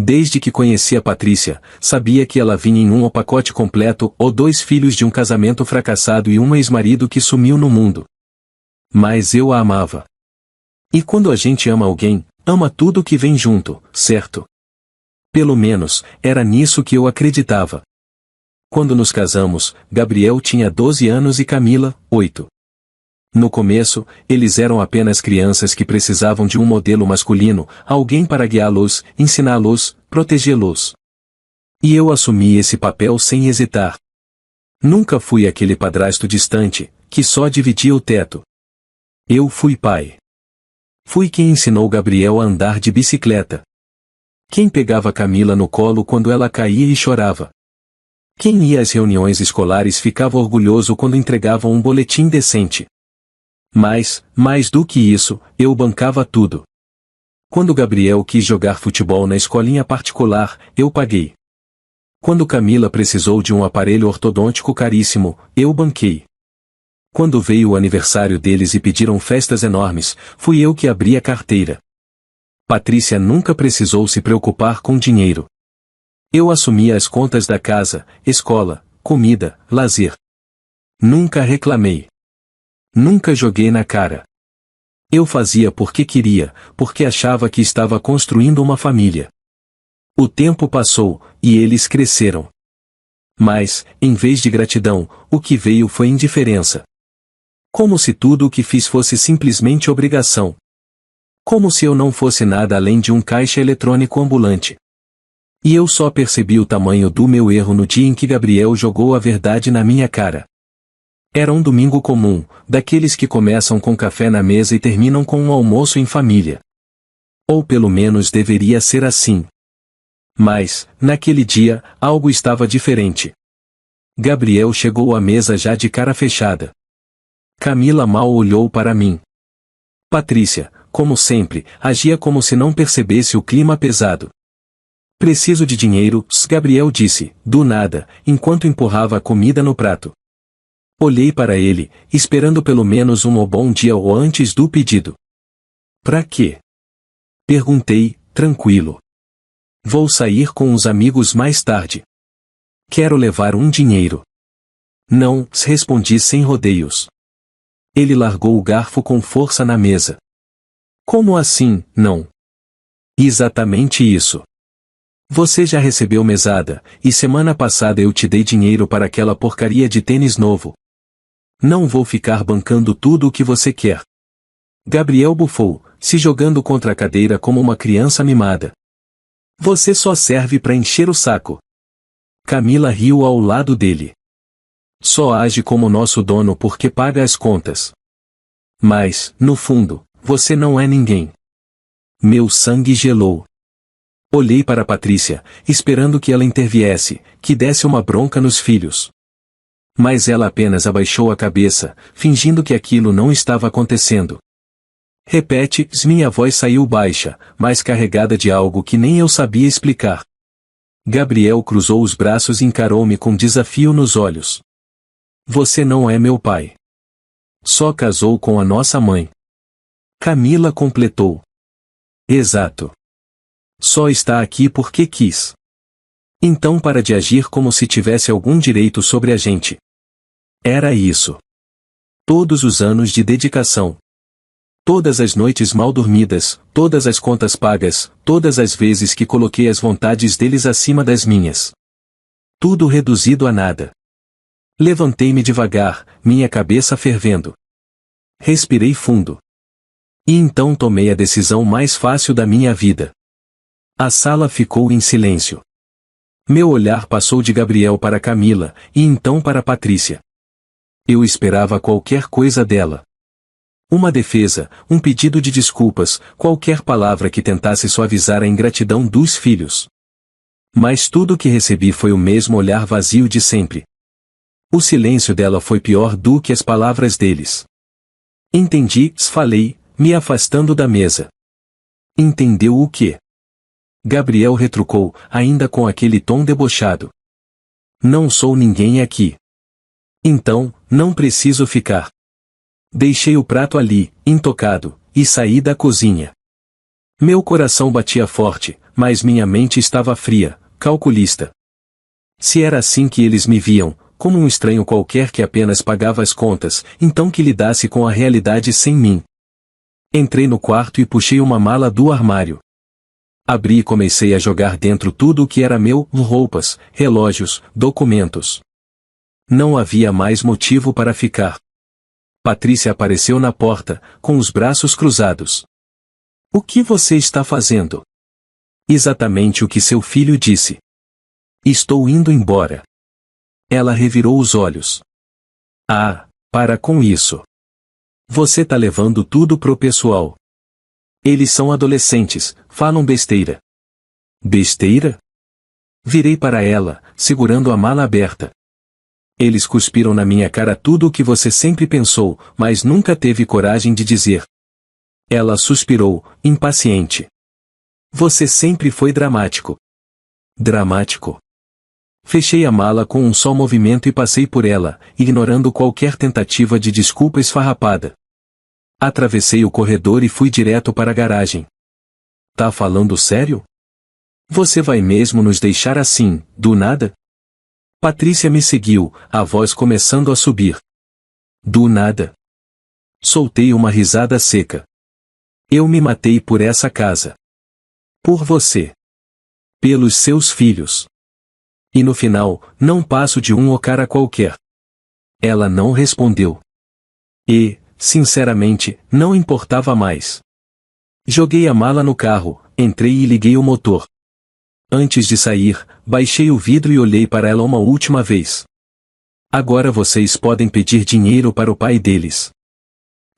Desde que conheci a Patrícia, sabia que ela vinha em um pacote completo ou 2 filhos de um casamento fracassado e um ex-marido que sumiu no mundo. Mas eu a amava. E quando a gente ama alguém, ama tudo que vem junto, certo? Pelo menos, era nisso que eu acreditava. Quando nos casamos, Gabriel tinha 12 anos e Camila, 8. No começo, eles eram apenas crianças que precisavam de um modelo masculino, alguém para guiá-los, ensiná-los, protegê-los. E eu assumi esse papel sem hesitar. Nunca fui aquele padrasto distante, que só dividia o teto. Eu fui pai. Fui quem ensinou Gabriel a andar de bicicleta. Quem pegava Camila no colo quando ela caía e chorava. Quem ia às reuniões escolares ficava orgulhoso quando entregavam um boletim decente. Mas, mais do que isso, eu bancava tudo. Quando Gabriel quis jogar futebol na escolinha particular, eu paguei. Quando Camila precisou de um aparelho ortodôntico caríssimo, eu banquei. Quando veio o aniversário deles e pediram festas enormes, fui eu que abri a carteira. Patrícia nunca precisou se preocupar com dinheiro. Eu assumia as contas da casa, escola, comida, lazer. Nunca reclamei. Nunca joguei na cara. Eu fazia porque queria, porque achava que estava construindo uma família. O tempo passou, e eles cresceram. Mas, em vez de gratidão, o que veio foi indiferença. Como se tudo o que fiz fosse simplesmente obrigação. Como se eu não fosse nada além de um caixa eletrônico ambulante. E eu só percebi o tamanho do meu erro no dia em que Gabriel jogou a verdade na minha cara. Era um domingo comum, daqueles que começam com café na mesa e terminam com um almoço em família. Ou pelo menos deveria ser assim. Mas, naquele dia, algo estava diferente. Gabriel chegou à mesa já de cara fechada. Camila mal olhou para mim. Patrícia, como sempre, agia como se não percebesse o clima pesado. Preciso de dinheiro, Gabriel disse, do nada, enquanto empurrava a comida no prato. Olhei para ele, esperando pelo menos um bom dia ou antes do pedido. Pra quê? Perguntei, tranquilo. Vou sair com os amigos mais tarde. Quero levar um dinheiro. Não, respondi sem rodeios. Ele largou o garfo com força na mesa. Como assim, não? Exatamente isso. Você já recebeu mesada, e semana passada eu te dei dinheiro para aquela porcaria de tênis novo. Não vou ficar bancando tudo o que você quer. Gabriel bufou, se jogando contra a cadeira como uma criança mimada. Você só serve para encher o saco. Camila riu ao lado dele. Só age como nosso dono porque paga as contas. Mas, no fundo, você não é ninguém. Meu sangue gelou. Olhei para Patrícia, esperando que ela interviesse, que desse uma bronca nos filhos. Mas ela apenas abaixou a cabeça, fingindo que aquilo não estava acontecendo. Repete, minha voz saiu baixa, mas carregada de algo que nem eu sabia explicar. Gabriel cruzou os braços e encarou-me com desafio nos olhos. Você não é meu pai. Só casou com a nossa mãe. Camila completou. Exato. Só está aqui porque quis. Então para de agir como se tivesse algum direito sobre a gente. Era isso. Todos os anos de dedicação. Todas as noites mal dormidas, todas as contas pagas, todas as vezes que coloquei as vontades deles acima das minhas. Tudo reduzido a nada. Levantei-me devagar, minha cabeça fervendo. Respirei fundo. E então tomei a decisão mais fácil da minha vida. A sala ficou em silêncio. Meu olhar passou de Gabriel para Camila, e então para Patrícia. Eu esperava qualquer coisa dela. Uma defesa, um pedido de desculpas, qualquer palavra que tentasse suavizar a ingratidão dos filhos. Mas tudo o que recebi foi o mesmo olhar vazio de sempre. O silêncio dela foi pior do que as palavras deles. Entendi, falei, me afastando da mesa. Entendeu o quê? Gabriel retrucou, ainda com aquele tom debochado. Não sou ninguém aqui. Então, não preciso ficar. Deixei o prato ali, intocado, e saí da cozinha. Meu coração batia forte, mas minha mente estava fria, calculista. Se era assim que eles me viam, como um estranho qualquer que apenas pagava as contas, então que lidasse com a realidade sem mim. Entrei no quarto e puxei uma mala do armário. Abri e comecei a jogar dentro tudo o que era meu, roupas, relógios, documentos. Não havia mais motivo para ficar. Patrícia apareceu na porta, com os braços cruzados. O que você está fazendo? Exatamente o que seu filho disse. Estou indo embora. Ela revirou os olhos. Ah, para com isso. Você tá levando tudo pro pessoal. Eles são adolescentes, falam besteira. Besteira? Virei para ela, segurando a mala aberta. Eles cuspiram na minha cara tudo o que você sempre pensou, mas nunca teve coragem de dizer. Ela suspirou, impaciente. Você sempre foi dramático. Dramático? Fechei a mala com um só movimento e passei por ela, ignorando qualquer tentativa de desculpa esfarrapada. Atravessei o corredor e fui direto para a garagem. Tá falando sério? Você vai mesmo nos deixar assim, do nada? Patrícia me seguiu, a voz começando a subir. Do nada. Soltei uma risada seca. Eu me matei por essa casa. Por você. Pelos seus filhos. E no final, não passo de um cara qualquer. Ela não respondeu. E, sinceramente, não importava mais. Joguei a mala no carro, entrei e liguei o motor. Antes de sair, baixei o vidro e olhei para ela uma última vez. Agora vocês podem pedir dinheiro para o pai deles.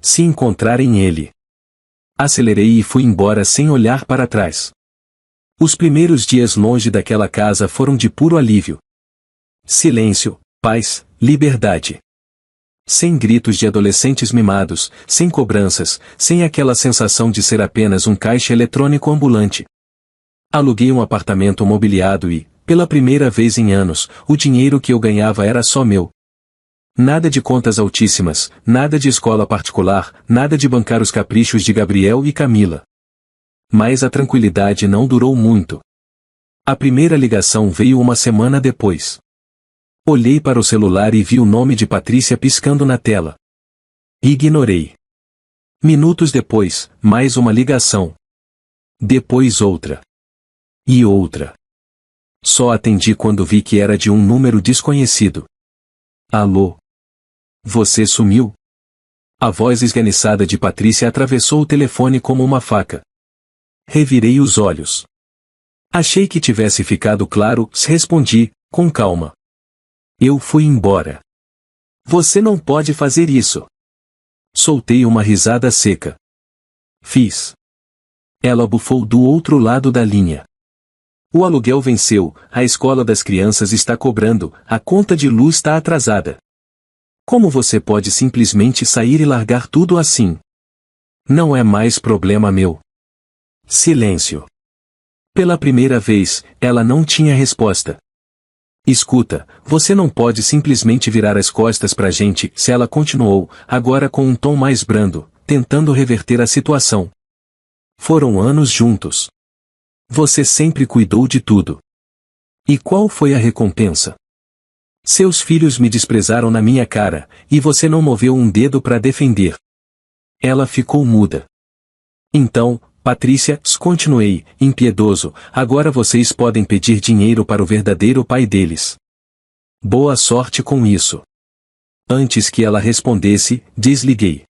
Se encontrarem ele. Acelerei e fui embora sem olhar para trás. Os primeiros dias longe daquela casa foram de puro alívio. Silêncio, paz, liberdade. Sem gritos de adolescentes mimados, sem cobranças, sem aquela sensação de ser apenas um caixa eletrônico ambulante. Aluguei um apartamento mobiliado e, pela primeira vez em anos, o dinheiro que eu ganhava era só meu. Nada de contas altíssimas, nada de escola particular, nada de bancar os caprichos de Gabriel e Camila. Mas a tranquilidade não durou muito. A primeira ligação veio uma semana depois. Olhei para o celular e vi o nome de Patrícia piscando na tela. Ignorei. Minutos depois, mais uma ligação. Depois outra. E outra. Só atendi quando vi que era de um número desconhecido. Alô? Você sumiu? A voz esganiçada de Patrícia atravessou o telefone como uma faca. Revirei os olhos. Achei que tivesse ficado claro, respondi, com calma. Eu fui embora. Você não pode fazer isso. Soltei uma risada seca. Fiz. Ela bufou do outro lado da linha. O aluguel venceu, a escola das crianças está cobrando, a conta de luz está atrasada. Como você pode simplesmente sair e largar tudo assim? Não é mais problema meu. Silêncio. Pela primeira vez, ela não tinha resposta. Escuta, você não pode simplesmente virar as costas pra gente, se ela continuou, agora com um tom mais brando, tentando reverter a situação. Foram anos juntos. Você sempre cuidou de tudo. E qual foi a recompensa? Seus filhos me desprezaram na minha cara, e você não moveu um dedo para defender. Ela ficou muda. Então, Patrícia, continuei, impiedoso, agora vocês podem pedir dinheiro para o verdadeiro pai deles. Boa sorte com isso. Antes que ela respondesse, desliguei.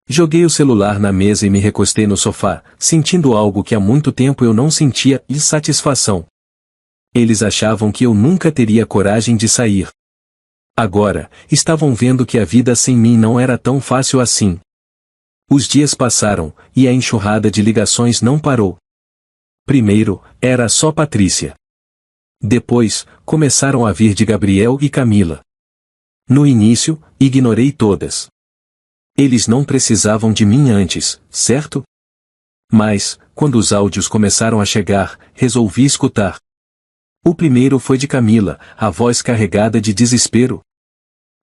Joguei o celular na mesa e me recostei no sofá, sentindo algo que há muito tempo eu não sentia, insatisfação. Eles achavam que eu nunca teria coragem de sair. Agora, estavam vendo que a vida sem mim não era tão fácil assim. Os dias passaram, e a enxurrada de ligações não parou. Primeiro, era só Patrícia. Depois, começaram a vir de Gabriel e Camila. No início, ignorei todas. Eles não precisavam de mim antes, certo? Mas, quando os áudios começaram a chegar, resolvi escutar. O primeiro foi de Camila, a voz carregada de desespero.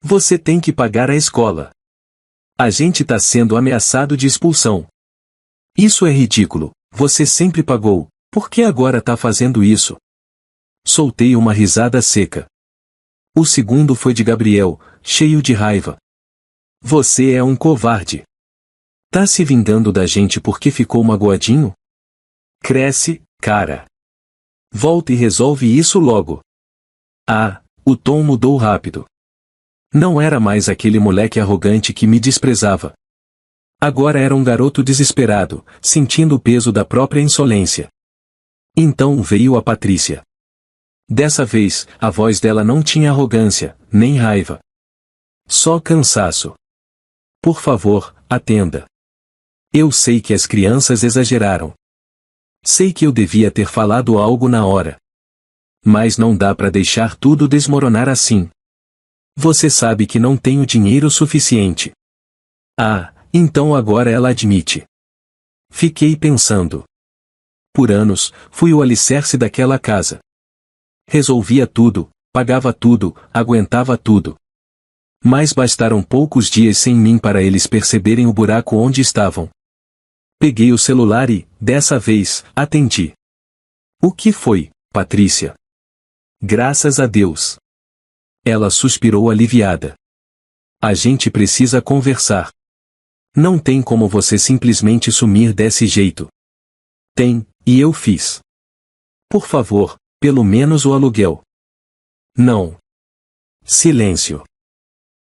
Você tem que pagar a escola. A gente tá sendo ameaçado de expulsão. Isso é ridículo, você sempre pagou, Por que agora tá fazendo isso? Soltei uma risada seca. O segundo foi de Gabriel, cheio de raiva. Você é um covarde. Tá se vingando da gente porque ficou magoadinho? Cresce, cara. Volta e resolve isso logo. Ah, o tom mudou rápido. Não era mais aquele moleque arrogante que me desprezava. Agora era um garoto desesperado, sentindo o peso da própria insolência. Então veio a Patrícia. Dessa vez, a voz dela não tinha arrogância, nem raiva. Só cansaço. Por favor, atenda. Eu sei que as crianças exageraram. Sei que eu devia ter falado algo na hora. Mas não dá para deixar tudo desmoronar assim. Você sabe que não tenho dinheiro suficiente. Ah, então agora ela admite. Fiquei pensando. Por anos, fui o alicerce daquela casa. Resolvia tudo, pagava tudo, aguentava tudo. Mas bastaram poucos dias sem mim para eles perceberem o buraco onde estavam. Peguei o celular e, dessa vez, atendi. O que foi, Patrícia? Graças a Deus. Ela suspirou aliviada. A gente precisa conversar. Não tem como você simplesmente sumir desse jeito. Tem, e eu fiz. Por favor, pelo menos o aluguel. Não. Silêncio.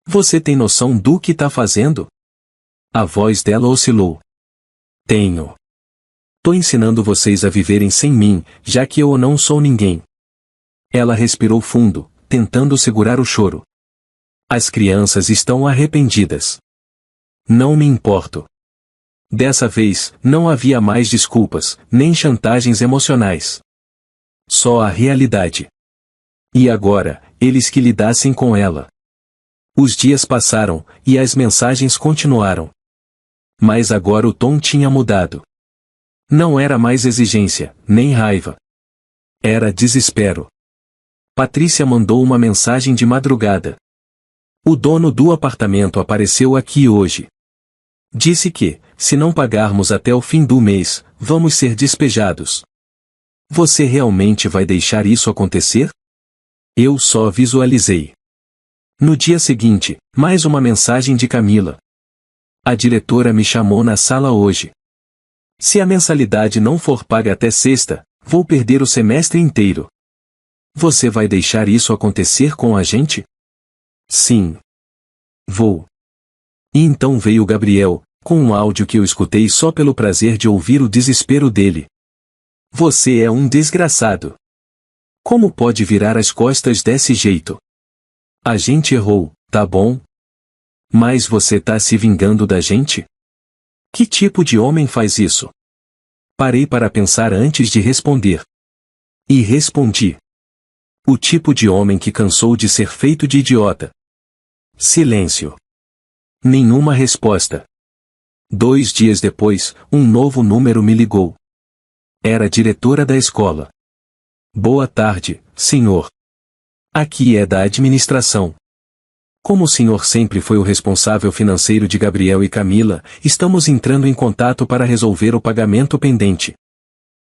Você tem noção do que tá fazendo? A voz dela oscilou. Tenho. Tô ensinando vocês a viverem sem mim, já que eu não sou ninguém. Ela respirou fundo, tentando segurar o choro. As crianças estão arrependidas. Não me importo. Dessa vez, não havia mais desculpas, nem chantagens emocionais. Só a realidade. E agora, eles que lidassem com ela. Os dias passaram, e as mensagens continuaram. Mas agora o tom tinha mudado. Não era mais exigência, nem raiva. Era desespero. Patrícia mandou uma mensagem de madrugada. O dono do apartamento apareceu aqui hoje. Disse que, se não pagarmos até o fim do mês, vamos ser despejados. Você realmente vai deixar isso acontecer? Eu só visualizei. No dia seguinte, mais uma mensagem de Camila. A diretora me chamou na sala hoje. Se a mensalidade não for paga até sexta, vou perder o semestre inteiro. Você vai deixar isso acontecer com a gente? Sim. Vou. E então veio Gabriel, com um áudio que eu escutei só pelo prazer de ouvir o desespero dele. Você é um desgraçado. Como pode virar as costas desse jeito? A gente errou, tá bom? Mas você tá se vingando da gente? Que tipo de homem faz isso? Parei para pensar antes de responder. E respondi. O tipo de homem que cansou de ser feito de idiota. Silêncio. Nenhuma resposta. 2 dias depois, um novo número me ligou. Era a diretora da escola. Boa tarde, senhor. Aqui é da administração. Como o senhor sempre foi o responsável financeiro de Gabriel e Camila, estamos entrando em contato para resolver o pagamento pendente.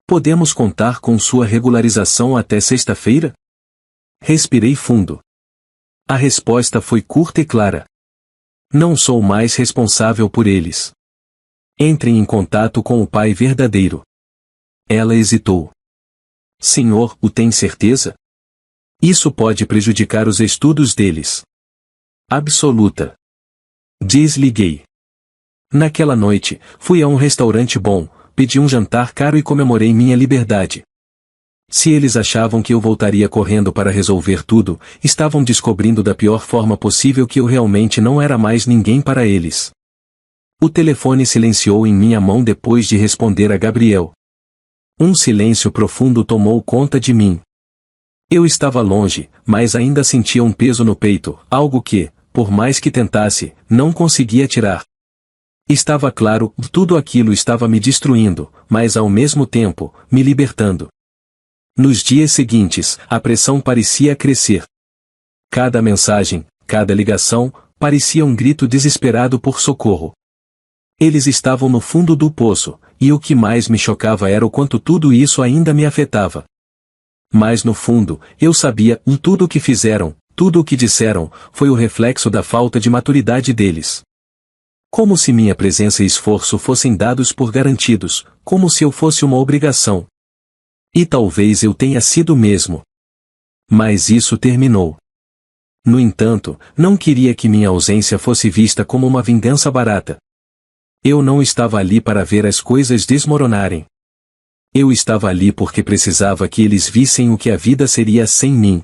Podemos contar com sua regularização até sexta-feira? Respirei fundo. A resposta foi curta e clara. Não sou mais responsável por eles. Entrem em contato com o pai verdadeiro. Ela hesitou. Senhor, o tem certeza? Isso pode prejudicar os estudos deles. Absoluta. Desliguei. Naquela noite, fui a um restaurante bom, pedi um jantar caro e comemorei minha liberdade. Se eles achavam que eu voltaria correndo para resolver tudo, estavam descobrindo da pior forma possível que eu realmente não era mais ninguém para eles. O telefone silenciou em minha mão depois de responder a Gabriel. Um silêncio profundo tomou conta de mim. Eu estava longe, mas ainda sentia um peso no peito, algo que, por mais que tentasse, não conseguia tirar. Estava claro, tudo aquilo estava me destruindo, mas ao mesmo tempo, me libertando. Nos dias seguintes, a pressão parecia crescer. Cada mensagem, cada ligação, parecia um grito desesperado por socorro. Eles estavam no fundo do poço, e o que mais me chocava era o quanto tudo isso ainda me afetava. Mas no fundo, eu sabia, tudo o que fizeram, tudo o que disseram, foi o reflexo da falta de maturidade deles. Como se minha presença e esforço fossem dados por garantidos, como se eu fosse uma obrigação. E talvez eu tenha sido mesmo. Mas isso terminou. No entanto, não queria que minha ausência fosse vista como uma vingança barata. Eu não estava ali para ver as coisas desmoronarem. Eu estava ali porque precisava que eles vissem o que a vida seria sem mim.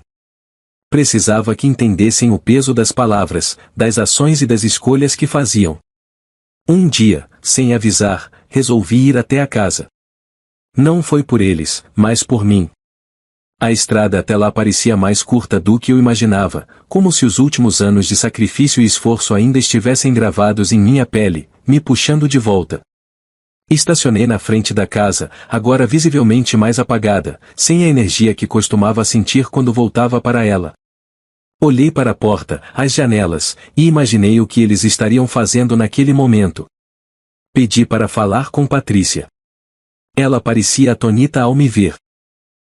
Precisava que entendessem o peso das palavras, das ações e das escolhas que faziam. Um dia, sem avisar, resolvi ir até a casa. Não foi por eles, mas por mim. A estrada até lá parecia mais curta do que eu imaginava, como se os últimos anos de sacrifício e esforço ainda estivessem gravados em minha pele, me puxando de volta. Estacionei na frente da casa, agora visivelmente mais apagada, sem a energia que costumava sentir quando voltava para ela. Olhei para a porta, as janelas, e imaginei o que eles estariam fazendo naquele momento. Pedi para falar com Patrícia. Ela parecia atônita ao me ver.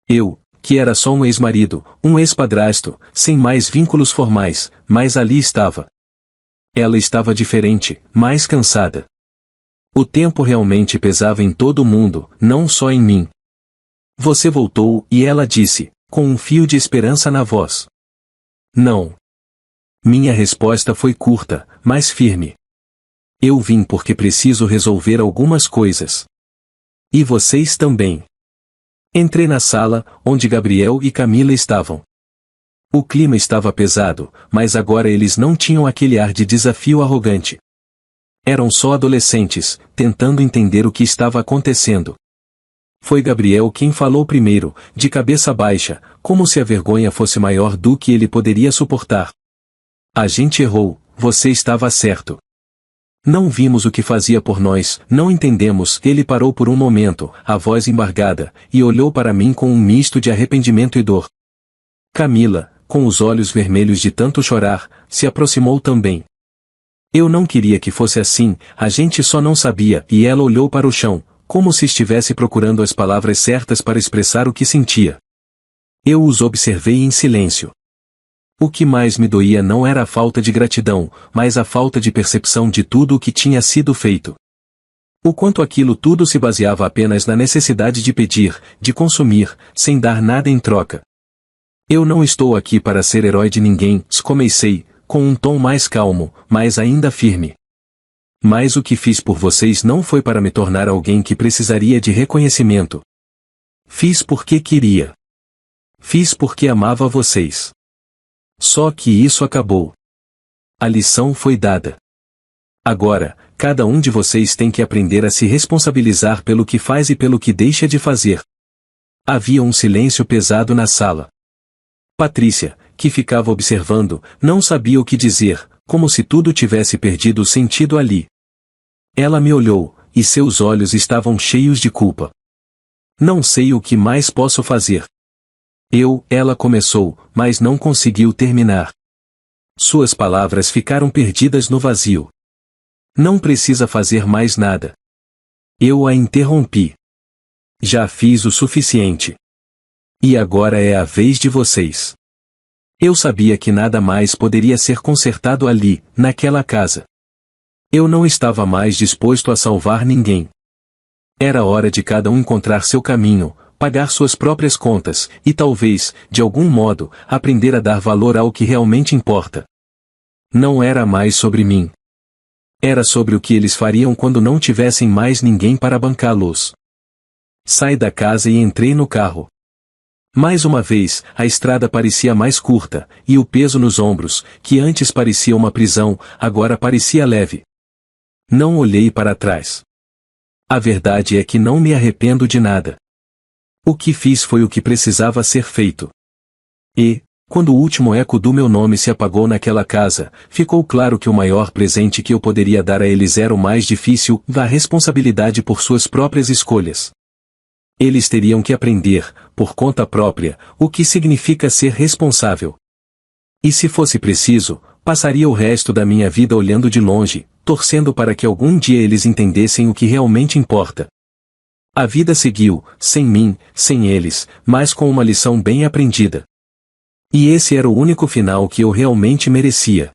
Eu, que era só um ex-marido, um ex-padrasto, sem mais vínculos formais, mas ali estava. Ela estava diferente, mais cansada. O tempo realmente pesava em todo mundo, não só em mim. Você voltou, e ela disse, com um fio de esperança na voz. Não. Minha resposta foi curta, mas firme. Eu vim porque preciso resolver algumas coisas. E vocês também. Entrei na sala, onde Gabriel e Camila estavam. O clima estava pesado, mas agora eles não tinham aquele ar de desafio arrogante. Eram só adolescentes, tentando entender o que estava acontecendo. Foi Gabriel quem falou primeiro, de cabeça baixa, como se a vergonha fosse maior do que ele poderia suportar. A gente errou, você estava certo. Não vimos o que fazia por nós, não entendemos. Ele parou por um momento, a voz embargada, e olhou para mim com um misto de arrependimento e dor. Camila, com os olhos vermelhos de tanto chorar, se aproximou também. Eu não queria que fosse assim, a gente só não sabia, e ela olhou para o chão, como se estivesse procurando as palavras certas para expressar o que sentia. Eu os observei em silêncio. O que mais me doía não era a falta de gratidão, mas a falta de percepção de tudo o que tinha sido feito. O quanto aquilo tudo se baseava apenas na necessidade de pedir, de consumir, sem dar nada em troca. Eu não estou aqui para ser herói de ninguém, comecei, com um tom mais calmo, mas ainda firme. Mas o que fiz por vocês não foi para me tornar alguém que precisaria de reconhecimento. Fiz porque queria. Fiz porque amava vocês. Só que isso acabou. A lição foi dada. Agora, cada um de vocês tem que aprender a se responsabilizar pelo que faz e pelo que deixa de fazer. Havia um silêncio pesado na sala. Patrícia, que ficava observando, não sabia o que dizer, como se tudo tivesse perdido o sentido ali. Ela me olhou, e seus olhos estavam cheios de culpa. Não sei o que mais posso fazer. Ela começou, mas não conseguiu terminar. Suas palavras ficaram perdidas no vazio. Não precisa fazer mais nada. Eu a interrompi. Já fiz o suficiente. E agora é a vez de vocês. Eu sabia que nada mais poderia ser consertado ali, naquela casa. Eu não estava mais disposto a salvar ninguém. Era hora de cada um encontrar seu caminho, pagar suas próprias contas, e talvez, de algum modo, aprender a dar valor ao que realmente importa. Não era mais sobre mim. Era sobre o que eles fariam quando não tivessem mais ninguém para bancá-los. Saí da casa e entrei no carro. Mais uma vez, a estrada parecia mais curta, e o peso nos ombros, que antes parecia uma prisão, agora parecia leve. Não olhei para trás. A verdade é que não me arrependo de nada. O que fiz foi o que precisava ser feito. E, quando o último eco do meu nome se apagou naquela casa, ficou claro que o maior presente que eu poderia dar a eles era o mais difícil, a responsabilidade por suas próprias escolhas. Eles teriam que aprender, por conta própria, o que significa ser responsável. E se fosse preciso, passaria o resto da minha vida olhando de longe, torcendo para que algum dia eles entendessem o que realmente importa. A vida seguiu, sem mim, sem eles, mas com uma lição bem aprendida. E esse era o único final que eu realmente merecia.